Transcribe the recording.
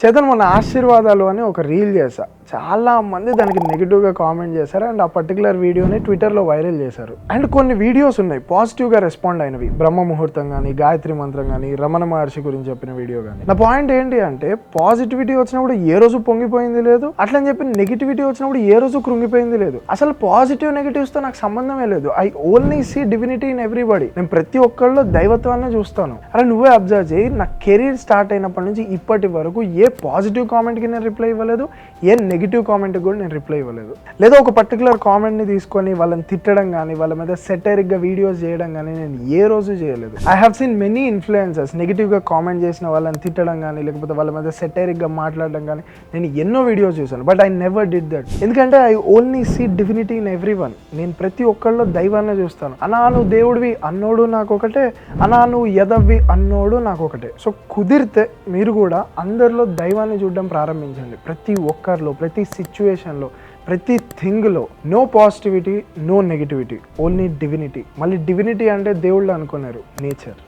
చేతన్ మొన్న ఆశీర్వాదాలు అని ఒక రీల్ చేశా. చాలా మంది దానికి నెగిటివ్గా కామెంట్ చేశారు అండ్ ఆ పర్టికులర్ వీడియోని ట్విట్టర్లో వైరల్ చేశారు. అండ్ కొన్ని వీడియోస్ ఉన్నాయి పాజిటివ్గా రెస్పాండ్ అయినవి, బ్రహ్మ ముహూర్తం కానీ, గాయత్రి మంత్రం కానీ, రమణ మహర్షి గురించి చెప్పిన వీడియో కానీ. నా పాయింట్ ఏంటి అంటే, పాజిటివిటీ వచ్చినప్పుడు ఏ రోజు పొంగిపోయింది లేదు, అట్లని చెప్పి నెగిటివిటీ వచ్చినప్పుడు ఏ రోజు కృంగిపోయింది లేదు. అసలు పాజిటివ్ నెగిటివ్స్తో నాకు సంబంధమే లేదు. I only see divinity in everybody. నేను ప్రతి ఒక్కళ్ళలో దైవత్వాన్ని చూస్తాను. అలా నువ్వే అబ్జర్వ్ చేయి, నా కెరీర్ స్టార్ట్ అయినప్పటి నుంచి ఇప్పటి వరకు ఏ పాజిటివ్ కామెంట్కి నేను రిప్లై ఇవ్వలేదు, ఏ నెగిటివ్ కామెంట్కి కూడా నేను రిప్లై ఇవ్వలేదు. లేదా ఒక పర్టికులర్ కామెంట్ని తీసుకొని వాళ్ళని తిట్టడం కానీ, వాళ్ళ మీద సెటైరిక్గా వీడియోస్ చేయడం కానీ నేను ఏ రోజు చేయలేదు. I have seen many influencers నెగిటివ్గా కామెంట్ చేసిన వాళ్ళని తిట్టడం కానీ, లేకపోతే వాళ్ళ మీద సెటైరిక్గా మాట్లాడడం కానీ నేను ఎన్నో వీడియోస్ చూసాను. But I never did that. ఎందుకంటే I only see divinity in every one. నేను ప్రతి ఒక్కళ్ళలో దైవాన్ని చూస్తాను. అనా నువ్వు దేవుడివి అన్నోడు నాకు ఒకటే, అనా నువ్వు యదవ్వి అన్నోడు నాకు ఒకటే. సో కుదిరితే మీరు కూడా అందరిలో దైవాన్ని చూడడం ప్రారంభించండి. ప్రతి ఒక్కరిలో, ప్రతి సిచ్యువేషన్లో, ప్రతి థింగ్లో no positivity, no negativity, only divinity. మళ్ళీ డివినిటీ అంటే దేవుళ్ళు అనుకున్నారు, నేచర్.